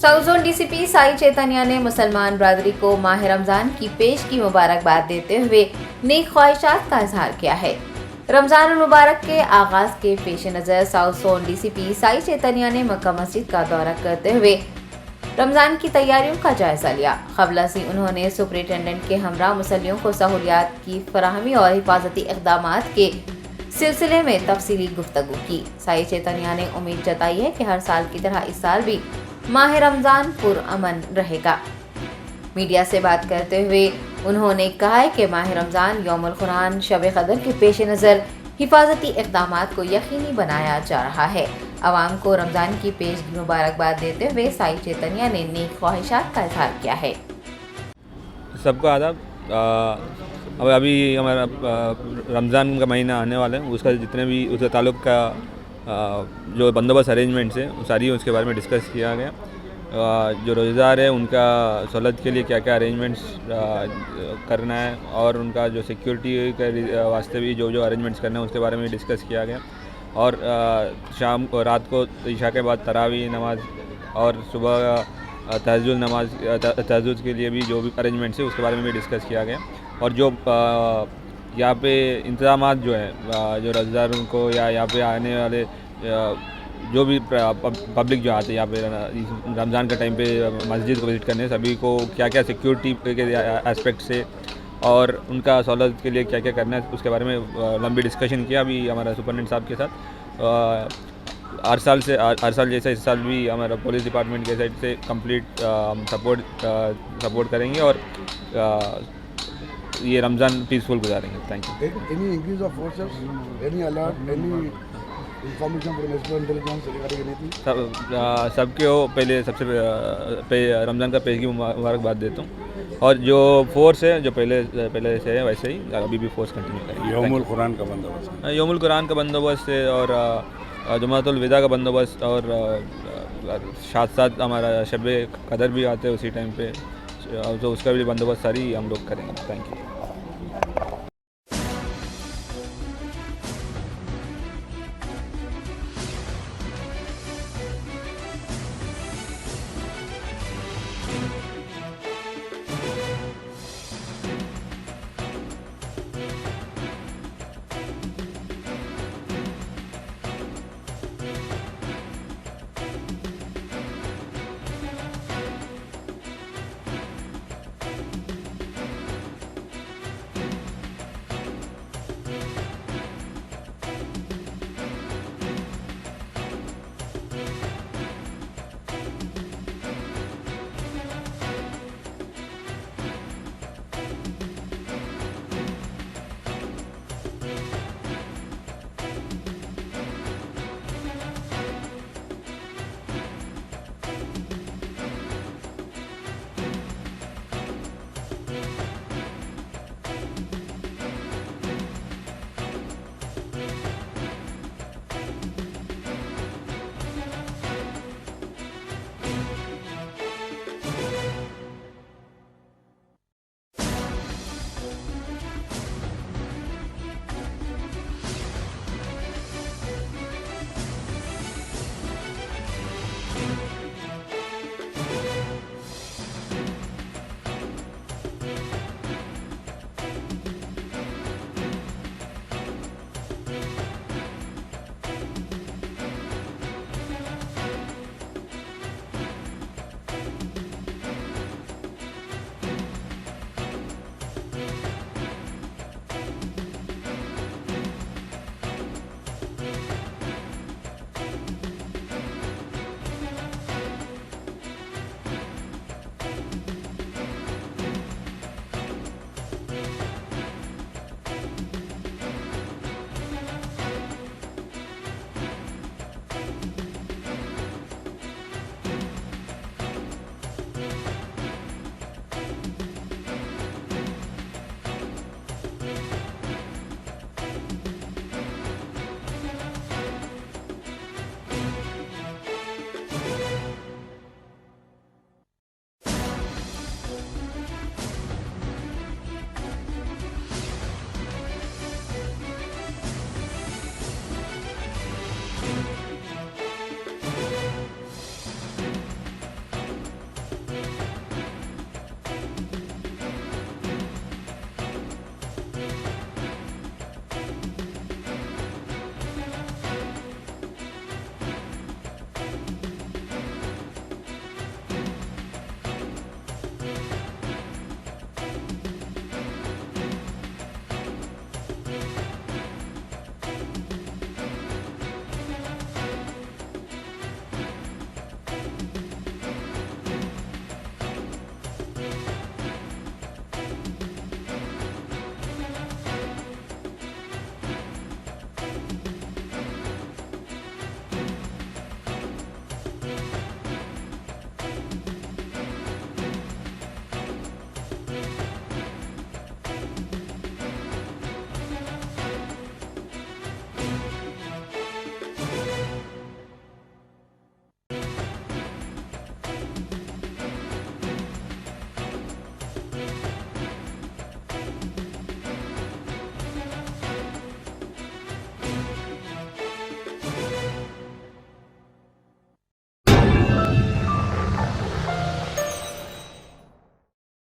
South zone DCP Sai चैतन्य ने मुसलमान बरादरी को माह रमज़ान की पेश की मुबारकबाद देते हुए नेक ख्वाहिशात का इजहार किया है। रमज़ान मुबारक के आगाज के पेश नज़र साउथ जोन डीसीपी साई चैतन्य ने मक्का मस्जिद का दौरा करते हुए रमज़ान की तैयारियों का जायजा लिया। क़ब्ल से उन्होंने सुपरिटेंडेंट के हमरा मुसल्लियों को सहूलियात की फराहमी और हिफाजती इक़दामात के सिलसिले में तफसीली गुफ्तगू की। साई चैतन्य ने उम्मीद जताई है कि हर साल की तरह इस साल भी माह रमज़ान पुरअमन रहेगा। मीडिया से बात करते हुए उन्होंने कहा है कि माह रमज़ान यौमुल कुरान शब क़दर के पेश नज़र हिफाजती इक़दामात को यकीनी बनाया जा रहा है। अवाम को रमज़ान की पेश की मुबारकबाद देते हुए साई चैतन्य ने नेक ख्वाहिशात का इजहार किया है। सबको आदाब। अब अभी हमारा रमज़ान का महीना आने वाला है, उसका जितने भी उसके ताल्लुक़ का जो बंदोबस्त अरेंजमेंट्स है सारी उसके बारे में डिस्कस किया गया। जो रोज़ेदार है उनका सहूलत के लिए क्या क्या अरेंजमेंट्स करना है और उनका जो सिक्योरिटी के वास्ते भी जो अरेंजमेंट्स करना है उसके बारे में डिस्कस किया गया। और शाम को रात को इशा के बाद तरावी नमाज और सुबह तहज्जुद के लिए भी जो भी अरेंजमेंट्स है उसके बारे में भी डिस्कस किया गया। और जो यहाँ पे इंतज़ामात जो है जो रोज़ेदारों को या यहाँ पे आने वाले जो भी पब्लिक जो आते हैं यहाँ पे रमज़ान के टाइम पे मस्जिद को विज़िट करने, सभी को क्या क्या सिक्योरिटी के एस्पेक्ट से और उनका सहूलत के लिए क्या क्या करना है उसके बारे में लंबी डिस्कशन किया अभी हमारा सुपरिटेंडेंट साहब के साथ। हर साल जैसे इस साल भी हमारा पुलिस डिपार्टमेंट के साइड से कंप्लीट सपोर्ट करेंगे और ये रमज़ान पीसफुल गुजारेंगे। Thank you. Any increase of forces, any alert, any information from national intelligence regarding anything? सबके हो पहले सबसे रमज़ान का पेश की मुबारकबाद देता हूँ। और जो फोर्स है जो पहले से है वैसे ही अभी भी फोर्स कंटिन्यू करेंगे। यौमुल कुरान का बंदोबस्त, यौमुल कुरान का बंदोबस्त है और जुमातुल विदा का बंदोबस्त और साथ साथ हमारा शब क़दर भी आते हैं उसी टाइम पे, तो उसका भी बंदोबस्त सारी हम लोग करेंगे। Thank you.